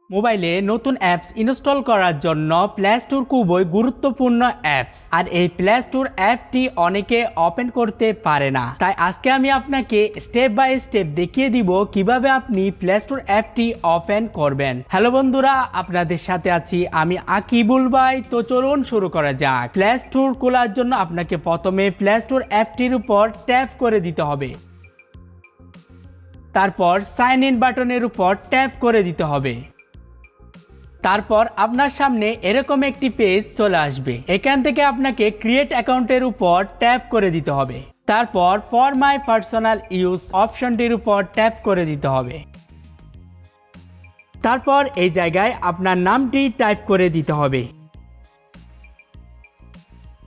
মোবাইলে নতুন apps install করার জন্য প্লে স্টোর খুবই গুরুত্বপূর্ণ অ্যাপস। আর এই প্লে স্টোর অ্যাপটি অনেকে ওপেন করতে পারে না, তাই আজকে আমি আপনাকে স্টেপ বাই স্টেপ দেখিয়ে দিব কিভাবে আপনি প্লে স্টোর অ্যাপটি ওপেন করবেন। হ্যালো বন্ধুরা, আপনাদের সাথে আছি আমি আকিবুল ভাই। তো চলুন শুরু করা যাক। প্লে স্টোর খোলার জন্য আপনাকে প্রথমে প্লে স্টোর অ্যাপটির উপর ট্যাপ করে দিতে হবে, তারপর সাইন ইন বাটনের উপর ট্যাপ করে দিতে হবে। তারপর আপনার সামনে এরকম একটি পেজ চলে আসবে। এখান থেকে আপনাকে ক্রিয়েট অ্যাকাউন্টের উপর ট্যাপ করে দিতে হবে, তারপর ফর মাই পার্সোনাল ইউজ অপশনটির উপর ট্যাপ করে দিতে হবে। তারপর এই জায়গায় আপনার নামটি টাইপ করে দিতে হবে।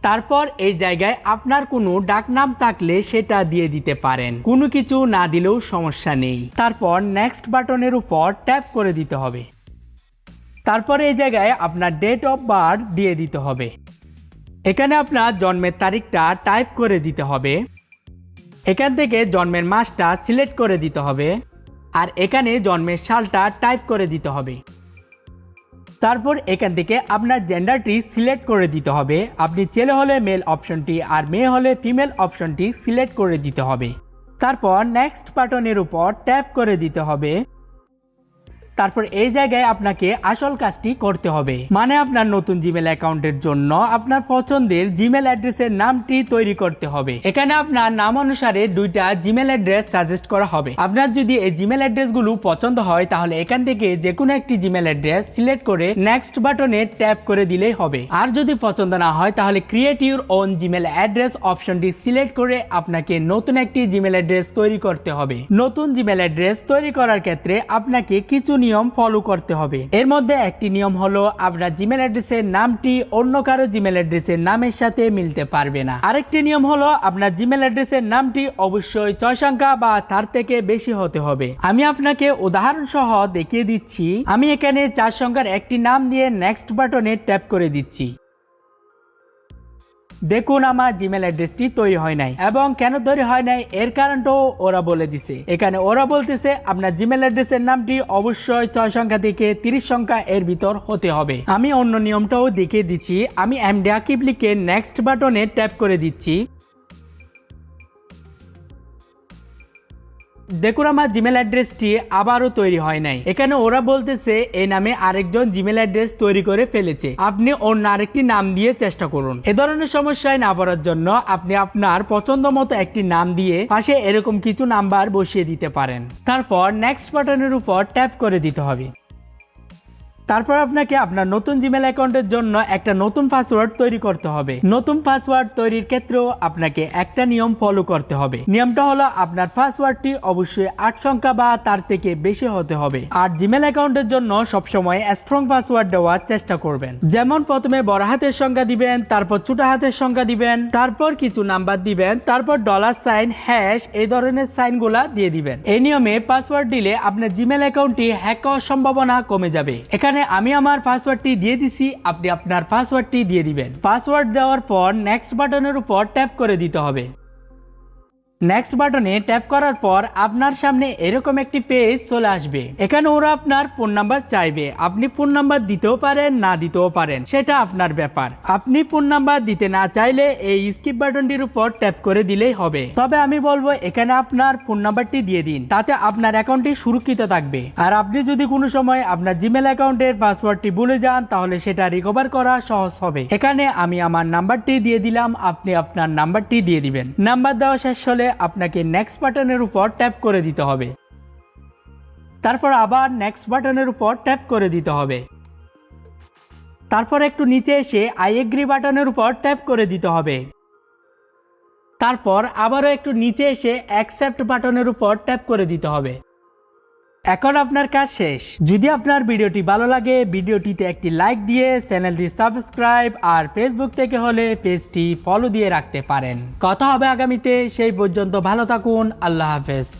তারপর এই জায়গায় আপনার কোনো ডাকনাম থাকলে সেটা দিয়ে দিতে পারেন, কোনো কিছু না দিলেও সমস্যা নেই। তারপর নেক্সট বাটনের উপর ট্যাপ করে দিতে হবে। তারপর এই জায়গায় আপনার ডেট অফ বার্থ দিয়ে দিতে হবে। এখানে আপনার জন্মের তারিখটা টাইপ করে দিতে হবে। এখান থেকে জন্মের মাসটা সিলেক্ট করে দিতে হবে, আর এখানে জন্মের সালটা টাইপ করে দিতে হবে। তারপর এখান থেকে আপনার জেন্ডারটি সিলেক্ট করে দিতে হবে। আপনি ছেলে হলে মেল অপশনটি আর মেয়ে হলে ফিমেল অপশনটি সিলেক্ট করে দিতে হবে। তারপর নেক্সট বাটনের উপর ট্যাপ করে দিতে হবে। তারপর এই জায়গায় আপনাকে আসল কাজটি করতে হবে, মানে আপনার নতুন জিমেল অ্যাকাউন্টের জন্য আপনার পছন্দের জিমেল অ্যাড্রেসের নামটি তৈরি করতে হবে। এখানে আপনার নাম অনুসারে দুইটা জিমেল অ্যাড্রেস সাজেস্ট করা হবে। আপনার যদি এই জিমেল অ্যাড্রেসগুলো পছন্দ হয় তাহলে এখান থেকে যে কোনো একটি জিমেল অ্যাড্রেস সিলেক্ট করে নেক্সট বাটনে ট্যাপ করে দিলেই হবে। আর যদি পছন্দ না হয় তাহলে create your own Gmail address অপশনটি সিলেক্ট করে আপনাকে নতুন একটি জিমেল অ্যাড্রেস তৈরি করতে হবে। নতুন জিমেল অ্যাড্রেস তৈরি করার ক্ষেত্রে আপনাকে কিছু নিয়ম ফলো করতে হবে। এর মধ্যে একটি নিয়ম হলো আপনার জিমেল অ্যাড্রেসের নামটি অন্য কারো জিমেল অ্যাড্রেসের নামের সাথে মিলতে পারবে না। আরেকটি নিয়ম হলো আপনার জিমেল অ্যাড্রেসের নামটি অবশ্যই 6 সংখ্যা বা তার থেকে বেশি হতে হবে। আমি আপনাকে উদাহরণ সহ দেখিয়ে দিচ্ছি। আমি এখানে 4 সংখ্যার একটি নাম দিয়ে নেক্সট বাটনে ট্যাপ করে দিচ্ছি। দেখুন আমার জিমেল অ্যাড্রেসটি তৈরি হয় নাই, এবং কেন তৈরি হয় নাই এর কারণটাও ওরা বলে দিছে। এখানে ওরা বলতেছে আপনার জিমেল অ্যাড্রেসের নামটি অবশ্যই 6 সংখ্যা থেকে 30 সংখ্যা এর ভিতর হতে হবে। আমি অন্য নিয়মটাও দেখিয়ে দিচ্ছি। আমি এমডি আকিব লিখে নেক্সট বাটনে ট্যাপ করে দিচ্ছি। দেখুন আমার জিমেল অ্যাড্রেসটি আবারও তৈরি হয় নাই। এখানে ওরা বলতেছে এই নামে আরেকজন জিমেল অ্যাড্রেস তৈরি করে ফেলেছে, আপনি অন্য আরেকটি নাম দিয়ে চেষ্টা করুন। এ ধরনের সমস্যায় না পড়ার জন্য আপনি আপনার পছন্দ মতো একটি নাম দিয়ে পাশে এরকম কিছু নাম্বার বসিয়ে দিতে পারেন। তারপর নেক্সট বাটনের উপর ট্যাপ করে দিতে হবে। তারপর আপনাকে আপনার নতুন জিমেল অ্যাকাউন্টের জন্য একটা নতুন পাসওয়ার্ড তৈরি করতে হবে। নতুন পাসওয়ার্ড তৈরির ক্ষেত্রেও আপনাকে একটা নিয়ম ফলো করতে হবে। নিয়মটা হলো আপনার পাসওয়ার্ডটি অবশ্যই 8 সংখ্যা বা তার থেকে বেশি হতে হবে। আর জিমেল অ্যাকাউন্টের জন্য সবসময় স্ট্রং পাসওয়ার্ড দেওয়ার চেষ্টা করবেন। যেমন প্রথমে বড় হাতের সংখ্যা দিবেন, তারপর ছোট হাতের সংখ্যা দিবেন, তারপর কিছু নাম্বার দিবেন, তারপর $, হ্যাশ এই ধরনের সাইনগুলা দিয়ে দিবেন। এই নিয়মে পাসওয়ার্ড দিলে আপনার জিমেল অ্যাকাউন্টটি হ্যাক হওয়ার সম্ভাবনা কমে যাবে। এখানে আমি আমার পাসওয়ার্ডটি দিয়ে দিছি, আপনি আপনার পাসওয়ার্ডটি দিয়ে দিবেন। পাসওয়ার্ড দেওয়ার পর নেক্সট বাটনের উপর ট্যাপ করে দিতে হবে। নেক্সট বাটনে ট্যাপ করার পর আপনার সামনে এরকম একটি পেজ চলে আসবে। এখানে ওরা আপনার ফোন নাম্বার চাইবে। আপনি ফোন নাম্বার দিতেও পারেন, না দিতেও পারেন, সেটা আপনার ব্যাপার। আপনি ফোন নাম্বার দিতে না চাইলে এই স্কিপ বাটনটির উপর ট্যাপ করে দিলেই হবে। তবে আমি বলবো এখানে আপনার ফোন নাম্বারটি দিয়ে দিন, তাতে আপনার অ্যাকাউন্টটি সুরক্ষিত থাকবে। আর আপনি যদি কোনো সময় আপনার জিমেল অ্যাকাউন্টের পাসওয়ার্ডটি ভুলে যান তাহলে সেটা রিকভার করা সহজ হবে। এখানে আমি আমার নাম্বারটি দিয়ে দিলাম, আপনি আপনার নাম্বারটি দিয়ে দিবেন। নাম্বার দেওয়া শেষ হলে আপনাকে নেক্সট বাটনের উপর ট্যাপ করে দিতে হবে। তারপর আবার নেক্সট বাটনের উপর ট্যাপ করে দিতে হবে। তারপর একটু নিচে এসে আই এগ্রি বাটনের উপর ট্যাপ করে দিতে হবে। তারপর আবারও একটু নিচে এসে অ্যাকসেপ্ট বাটনের উপর ট্যাপ করে দিতে হবে। এখন আপনার কাজ শেষ। যদি আপনার ভিডিওটি ভালো লাগে ভিডিওটিতে একটি লাইক দিয়ে চ্যানেলটি সাবস্ক্রাইব, আর ফেসবুক থেকে হলে পেজটি ফলো দিয়ে রাখতে পারেন। কথা হবে আগামীতে, সেই পর্যন্ত ভালো থাকুন। আল্লাহ হাফেজ।